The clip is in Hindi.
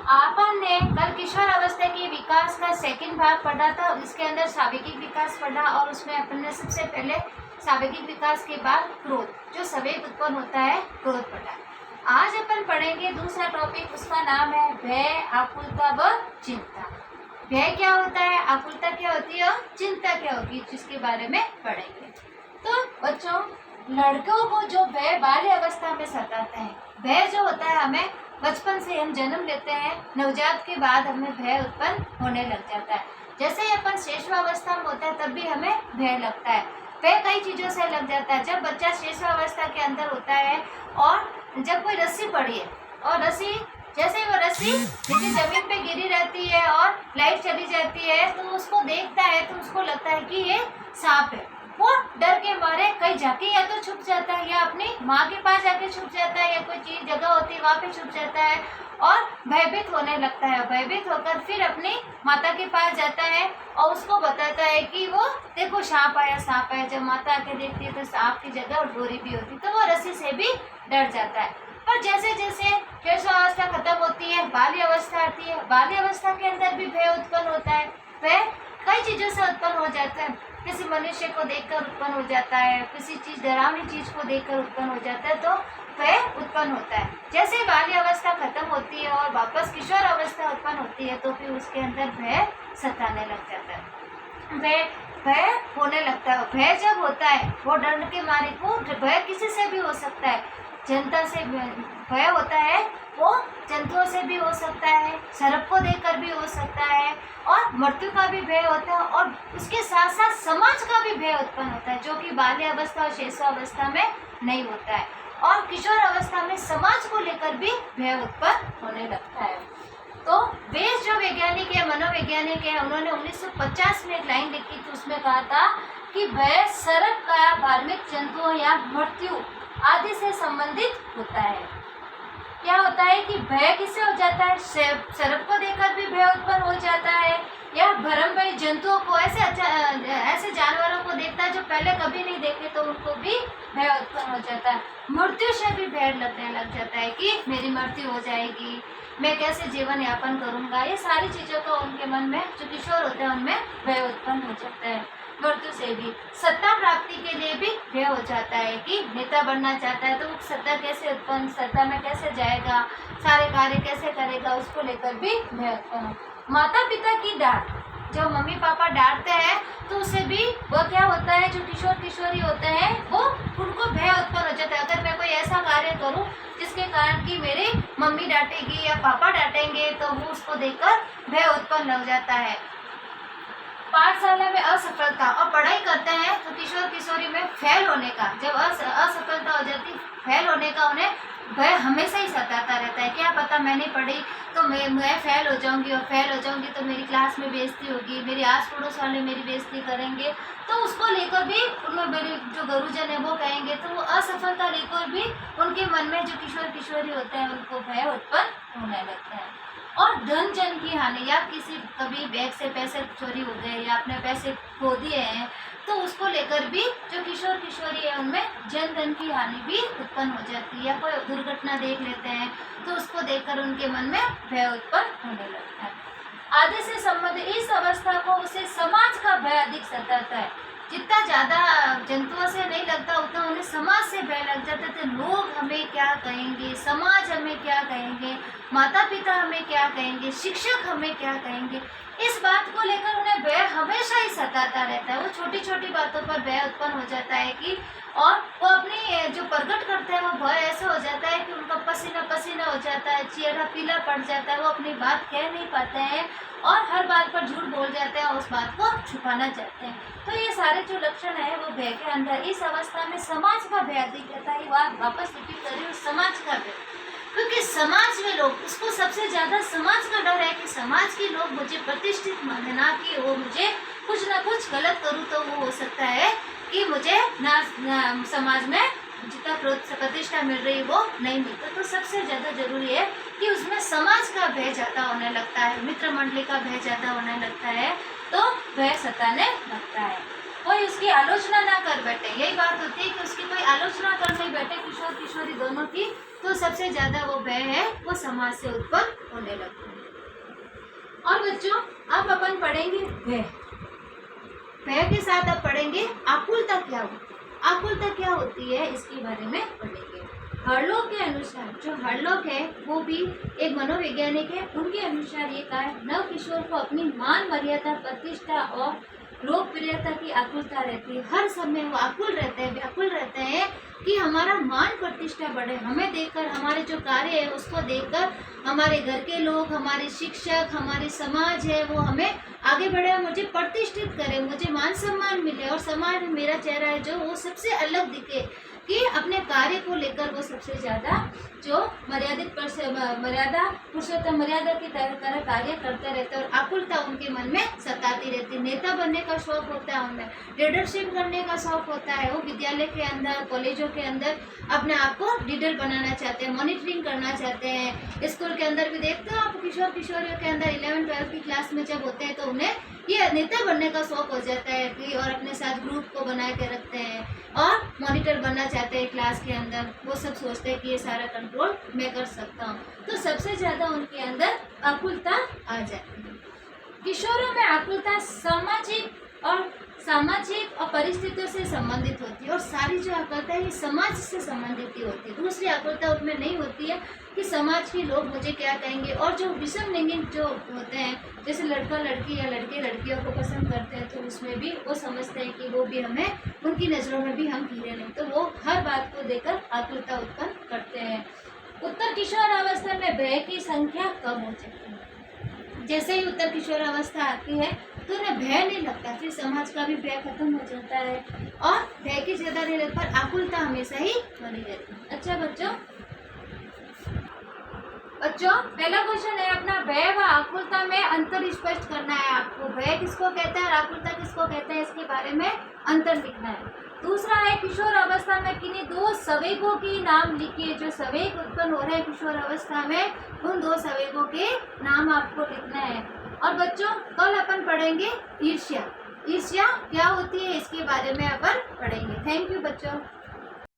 अपन ने कल किशोर अवस्था के विकास का सेकंड भाग पढ़ा था। इसके अंदर साविकिक विकास पढ़ा और उसमें अपन ने सबसे पहले साविकिक विकास के बाद क्रोध, जो सवेग उत्पन्न होता है, क्रोध पढ़ा। आज अपन पढ़ेंगे दूसरा टॉपिक, उसका नाम है भय, आकुलता व चिंता। भय क्या होता है, आकुलता क्या होती है और चिंता क्या होगी, जिसके बारे में पढ़ेंगे। तो बच्चों, लड़कों को जो भय बाल्य अवस्था में सताता है, भय जो होता है हमें बचपन से हम जन्म लेते हैं, नवजात के बाद हमें भय उत्पन्न होने लग जाता है। जैसे ही अपन श्रेष्ठावस्था में होता है तब भी हमें भय लगता है। भय कई चीज़ों से लग जाता है। जब बच्चा श्रेष्ठावस्था के अंदर होता है और जब कोई रस्सी पड़ी है और रस्सी, जैसे ही वो रस्सी नीचे जमीन पे गिरी रहती है और लाइट चली जाती है तो उसको देखता है तो उसको लगता है कि ये सांप है। वो डर के मारे कहीं जाके या तो छुप जाता है या अपनी माँ के पास जाके छुप जाता है, या कोई चीज जगह होती है वहाँ पे छुप जाता है और भयभीत होने लगता है। भयभीत होकर फिर अपनी माता के पास जाता है और उसको बताता है कि वो देखो सांप आया, सांप आया। जब माता आके देखती है तो सांप की जगह डोरी भी होती, तो वो रस्सी से भी डर जाता है। पर जैसे जैसे किशोरावस्था खत्म होती है, बाल्य अवस्था आती है, बाल्य अवस्था के अंदर भी भय उत्पन्न होता है। भय कई चीज़ों से उत्पन्न हो जाता है। किसी मनुष्य को देखकर उत्पन्न हो जाता है, किसी चीज डरावनी चीज को देखकर उत्पन्न हो जाता है, तो भय उत्पन्न होता है। जैसे बाल्य अवस्था खत्म होती है और वापस किशोर अवस्था उत्पन्न होती है तो फिर उसके अंदर भय सताने लग जाता है, भय होने लगता है। भय जब होता है वो डर के मारे, वो भय किसी से भी हो सकता है। जनता से भय होता है, वो जंतुओं से भी हो सकता है, सर्प को देखकर भी हो सकता है, और मृत्यु का भी भय होता है, और उसके साथ साथ समाज का भी भय उत्पन्न होता है, जो कि बाल्य अवस्था और शैशवावस्था में नहीं होता है। और किशोर अवस्था में समाज को लेकर भी भय उत्पन्न होने लगता है। तो वेश जो वैज्ञानिक है, मनोवैज्ञानिक है, उन्होंने 1950 में एक लाइन लिखी थी, उसमें कहा था कि भय सर्प का धार्मिक जंतुओं या मृत्यु आदि से संबंधित होता है। क्या होता है कि भय किससे हो जाता है, सर्प को देखकर भी भय उत्पन्न हो जाता है, या भरमभय जंतुओं को, ऐसे जानवरों को देखता है जो पहले कभी नहीं देखे तो उनको भी भय उत्पन्न हो जाता है। मृत्यु से भी भय लगने लग जाता है कि मेरी मृत्यु हो जाएगी, मैं कैसे जीवन यापन करूंगा। ये सारी चीजों को उनके मन में, जो किशोर होते हैं उनमें भय उत्पन्न हो जाता है। मृत्यु से भी, सत्ता प्राप्ति के लिए भी भय हो जाता है कि नेता बनना चाहता है तो वो सत्ता कैसे उत्पन्न, सत्ता में कैसे जाएगा, सारे कार्य कैसे करेगा, उसको लेकर भी भय उत्पन्न। माता पिता की डांट, जो मम्मी पापा डांटते हैं तो उससे भी वह क्या होता है, जो किशोर किशोरी होते हैं वो उनको भय उत्पन्न हो जाता है। अगर मैं कोई ऐसा कार्य करूं जिसके कारण कि मेरी मम्मी डांटेगी या पापा डांटेंगे तो वो उसको देखकर भय उत्पन्न हो जाता है। पाठशाला में असफलता और पढ़ाई करते हैं तो किशोर किशोरी में फेल होने का, जब असफलता हो जाती, फेल होने का उन्हें भय हमेशा ही सताता रहता है। क्या पता मैं नहीं पढ़ी तो मैं फेल हो जाऊंगी, और फेल हो जाऊंगी तो मेरी क्लास में बेइज्जती होगी, मेरी आस पड़ोस वाले मेरी बेइज्जती करेंगे, तो उसको लेकर भी उनमें मेरे जो गुरुजन है वो कहेंगे, तो वो असफलता लेकर भी उनके मन में जो किशोर किशोरी होते हैं उनको भय उत्पन्न होने लगता है। और धन जन की हानि, या किसी कभी बैंक से पैसे चोरी हो गए या अपने पैसे खो दिए हैं तो उसको लेकर भी जो किशोर किशोरी है उनमें जन धन की हानि भी उत्पन्न हो जाती है। या कोई दुर्घटना देख लेते हैं तो उसको देखकर उनके मन में भय उत्पन्न होने लगता है। आदि से संबंधित इस अवस्था को उसे समाज का भय अधिक सताता है। जितना ज़्यादा जंतुओं से नहीं लगता उतना उन्हें समाज से भय लग जाता है। तो लोग हमें क्या कहेंगे, समाज हमें क्या कहेंगे, माता पिता हमें क्या कहेंगे, शिक्षक हमें क्या कहेंगे, इस बात को लेकर उन्हें भय हमेशा ही सताता रहता है। वो छोटी छोटी बातों पर भय उत्पन्न हो जाता है कि, और वो अपनी जो प्रकट करते हैं वो भय ऐसा हो जाता है कि उनका पसीना पसीना हो जाता है, चेहरा पीला पड़ जाता है, वो अपनी बात कह नहीं पाते हैं और हर बात पर झूठ बोल जाते हैं और उस बात को छुपाना चाहते हैं। तो ये सारे जो लक्षण है वो भय के अंदर, इस अवस्था में समाज का भय अधिक रहता है। वापस रिपीट कर रही हूँ, समाज का भय, क्योंकि समाज में लोग, उसको सबसे ज्यादा समाज का डर है कि समाज के लोग मुझे प्रतिष्ठित माने, ना कि वो मुझे कुछ ना कुछ गलत करूँ तो वो हो सकता है कि मुझे ना समाज में जितना प्रतिष्ठा मिल रही है वो नहीं मिलता। तो सबसे ज़्यादा जरूरी है कि उसमें समाज का भय ज़्यादा होने लगता है, मित्र मंडली का भय ज़्यादा होने लगता है, तो भय सताने लगता है। कोई उसकी आलोचना ना कर बैठे, यही बात होती है कि उसकी कोई आलोचना कर नहीं बैठे, किशोर किशोरी दोनों की, तो सबसे ज़्यादा वो भय है वो समाज से उत्पन्न होने लगते हैं। और बच्चों अब अपन पढ़ेंगे भय। भय के साथ अब पढ़ेंगे आकुलता क्या होती है। आकुलता क्या होती है इसके बारे में पढ़ेंगे। हर्लोक के अनुसार, जो हर्लोक है वो भी एक मनोवैज्ञानिक है, उनके अनुसार ये कहा है नव किशोर को अपनी मान मर्यादा, प्रतिष्ठा और लोकप्रियता की आकुलता रहती है। हर समय वो आकुल रहते हैं, व्याकुल रहते हैं कि हमारा मान प्रतिष्ठा बढ़े, हमें देखकर, हमारे जो कार्य है उसको देखकर हमारे घर के लोग, हमारे शिक्षक, हमारे समाज है वो हमें आगे बढ़े, मुझे प्रतिष्ठित करे, मुझे मान सम्मान मिले और समाज में मेरा चेहरा है जो वो सबसे अलग दिखे, कि अपने कार्य को लेकर वो सबसे ज़्यादा जो मर्यादा पुरुषोत्तम मर्यादा की तरह कार्य करते रहते हैं और आकुलता उनके मन में सताती रहती है। नेता बनने का शौक होता है उनमें, लीडरशिप करने का शौक होता है, वो विद्यालय के अंदर, कॉलेजों के अंदर अपने आप को लीडर बनाना चाहते हैं, मॉनिटरिंग करना चाहते हैं। स्कूल के अंदर भी देखते हो आप, किशोर किशोरियों के अंदर 11-12 की क्लास में जब होते हैं तो उन्हें ये नेता बनने का शौक हो जाता है कि और अपने साथ ग्रुप को बना के रखते हैं और मॉनिटर बनना चाहते हैं क्लास के अंदर। वो सब सोचते हैं कि ये सारा कंट्रोल मैं कर सकता हूँ, तो सबसे ज़्यादा उनके अंदर आकुलता आ जाती है। किशोरों में आकुलता सामाजिक और परिस्थितियों से संबंधित होती है और सारी जो आकुलता है ये समाज से संबंधित ही होती है। दूसरी आकुलता उसमें नहीं होती है कि समाज के लोग मुझे क्या कहेंगे। और जो विषम लिंगी जो होते हैं, जैसे लड़का लड़की या लड़के लड़कियों को पसंद करते हैं, तो उसमें भी वो समझते हैं कि वो भी हमें, उनकी नज़रों में भी हम हीरे नहीं, तो वो हर बात को देखकर आकुलता उत्पन्न करते हैं। उत्तर किशोर अवस्था में भय की संख्या कम हो जाती है। जैसे ही उत्तर किशोर अवस्था आती है तो उन्हें भय नहीं लगता, फिर समाज का भी भय खत्म हो जाता है और भय की ज़्यादा नहीं लगता, पर आकुलता हमेशा ही बनी रहती है। अच्छा बच्चों, पहला क्वेश्चन है अपना, भय व आकुलता में अंतर स्पष्ट करना है आपको। भय किसको कहते हैं और आकुलता किसको कहते हैं, इसके बारे में अंतर लिखना है। दूसरा है किशोर अवस्था में किन्हीं दो संवेगों के नाम लिखिए। जो संवेग उत्पन्न हो रहे हैं किशोर अवस्था में, उन दो संवेगों के नाम आपको लिखना है। और बच्चों कल अपन पढ़ेंगे ईर्ष्या। ईर्ष्या क्या होती है इसके बारे में अपन पढ़ेंगे। थैंक यू बच्चों।